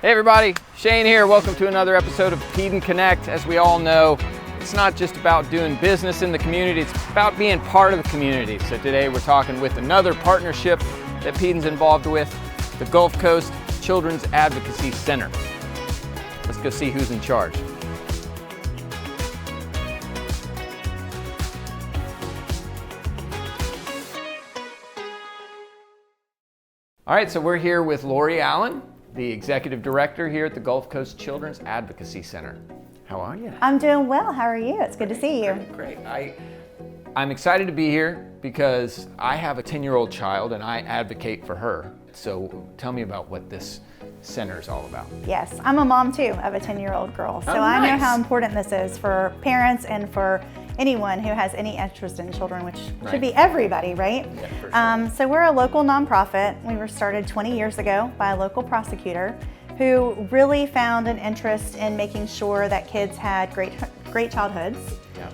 Hey everybody, Shane here. Welcome to another episode of Peaden Connect. As we all know, it's not just about doing business in the community, it's about being part of the community. So today we're talking with another partnership that Peaden's involved with, the Gulf Coast Children's Advocacy Center. Let's go see who's in charge. All right, so we're here with Lori Allen, the Executive Director here at the Gulf Coast Children's Advocacy Center. How are you? I'm doing well. How are you? It's good to see you. Great. I'm excited to be here because I have a 10-year-old child and I advocate for her. So tell me about what this center is all about. Yes, I'm a mom too of a 10-year-old girl. So I know how important this is for parents and for anyone who has any interest in children, which should be everybody, right? Yeah, for sure. So we're a local nonprofit. We were started 20 years ago by a local prosecutor who really found an interest in making sure that kids had great childhoods,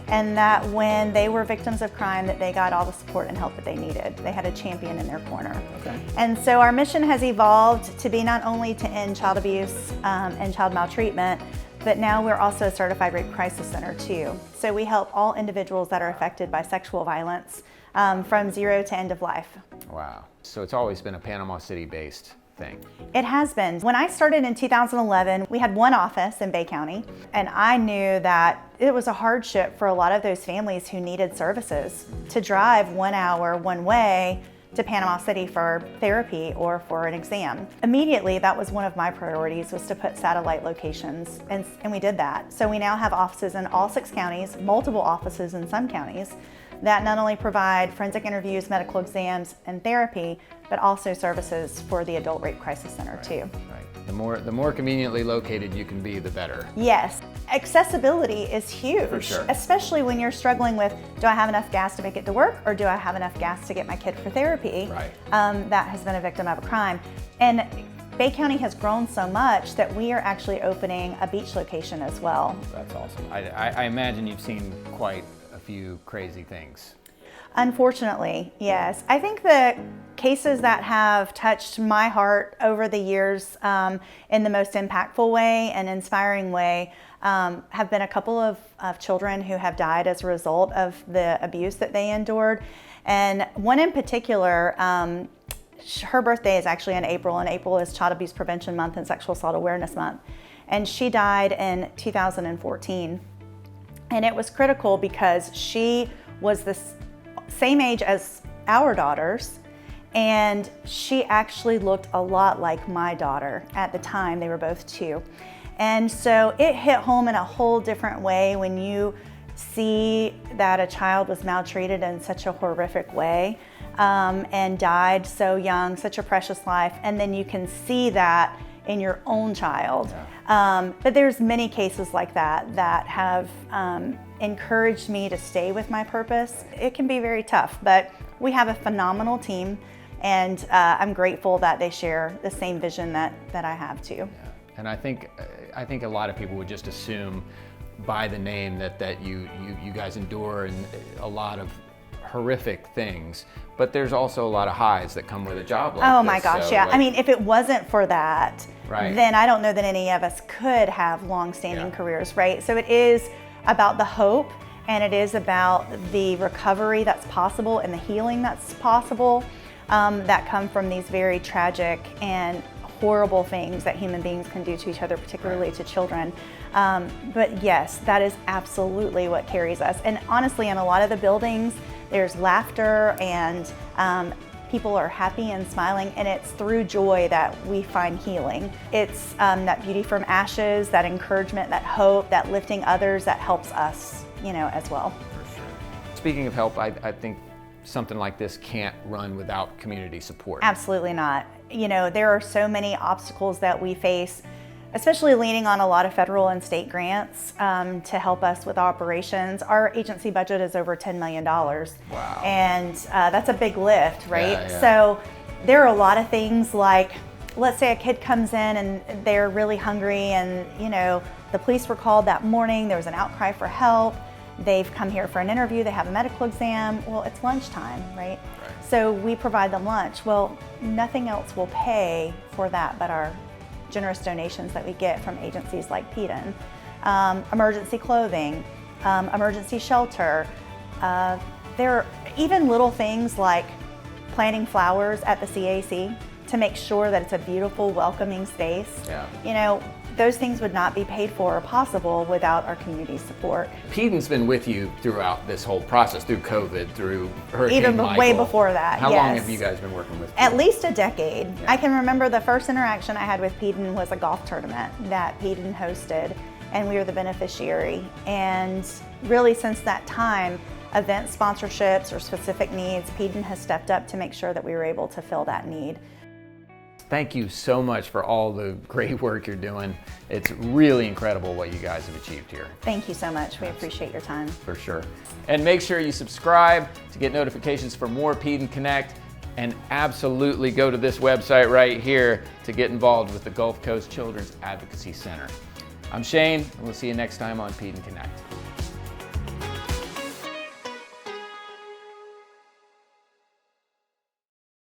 and that when they were victims of crime that they got all the support and help that they needed. They had a champion in their corner. Okay. And so our mission has evolved to be not only to end child abuse and child maltreatment, but now we're also a certified rape crisis center too. So we help all individuals that are affected by sexual violence from zero to end of life. Wow. So it's always been a Panama City-based thing. It has been. When I started in 2011, we had one office in Bay County, and I knew that it was a hardship for a lot of those families who needed services to drive 1 hour one way to Panama City for therapy or for an exam. Immediately, that was one of my priorities, was to put satellite locations, and we did that. So we now have offices in all 6 counties, multiple offices in some counties, that not only provide forensic interviews, medical exams, and therapy, but also services for the Adult Rape Crisis Center too. Right. The more conveniently located you can be, the better. Yes. Accessibility is huge, For sure. especially when you're struggling with, do I have enough gas to make it to work, or do I have enough gas to get my kid for therapy? Right. That has been a victim of a crime. And Bay County has grown so much that we are actually opening a beach location as well. That's awesome. I imagine you've seen quite a few crazy things. Unfortunately, yes. I think the cases that have touched my heart over the years in the most impactful way and inspiring way have been a couple of children who have died as a result of the abuse that they endured. And one in particular, her birthday is actually in April, and April is Child Abuse Prevention Month and Sexual Assault Awareness Month. And she died in 2014. And it was critical because she was the same age as our daughters, and she actually looked a lot like my daughter at the time. They were both 2. And so it hit home in a whole different way when you see that a child was maltreated in such a horrific way and died so young, such a precious life, and then you can see that in your own child. Yeah. But there's many cases like that that have encouraged me to stay with my purpose. It can be very tough, but we have a phenomenal team, and I'm grateful that they share the same vision that I have too. Yeah. And I think a lot of people would just assume by the name that you guys endure and a lot of horrific things, but there's also a lot of highs that come with a job like this. Oh my gosh, so, yeah. like, I mean, if it wasn't for that, Right. then I don't know that any of us could have long-standing careers, right? So it is about the hope, and it is about the recovery that's possible and the healing that's possible that come from these very tragic and horrible things that human beings can do to each other, particularly to children. But yes, that is absolutely what carries us. And honestly, in a lot of the buildings, there's laughter and people are happy and smiling, and it's through joy that we find healing. It's that beauty from ashes, that encouragement, that hope, that lifting others that helps us, as well. For sure. Speaking of help, I think something like this can't run without community support. Absolutely not. There are so many obstacles that we face, especially leaning on a lot of federal and state grants to help us with operations. Our agency budget is over $10 million. Wow. And that's a big lift, right? Yeah. So there are a lot of things like, let's say a kid comes in and they're really hungry, and the police were called that morning, there was an outcry for help. They've come here for an interview, they have a medical exam. Well, it's lunchtime, right? So we provide them lunch. Well, nothing else will pay for that but our generous donations that we get from agencies like Peaden. Emergency clothing, emergency shelter. There are even little things like planting flowers at the CAC to make sure that it's a beautiful, welcoming space. Yeah. You know, those things would not be paid for or possible without our community support. Peaden's been with you throughout this whole process, through COVID, through Hurricane Even Michael. way before that, How yes. long have you guys been working with Peaden? At least a decade. Yeah. I can remember the first interaction I had with Peaden was a golf tournament that Peaden hosted, and we were the beneficiary. And really since that time, event sponsorships or specific needs, Peaden has stepped up to make sure that we were able to fill that need. Thank you so much for all the great work you're doing. It's really incredible what you guys have achieved here. Thank you so much. We appreciate your time. For sure. And make sure you subscribe to get notifications for more Peaden Connect, and absolutely go to this website right here to get involved with the Gulf Coast Children's Advocacy Center. I'm Shane, and we'll see you next time on Peaden Connect.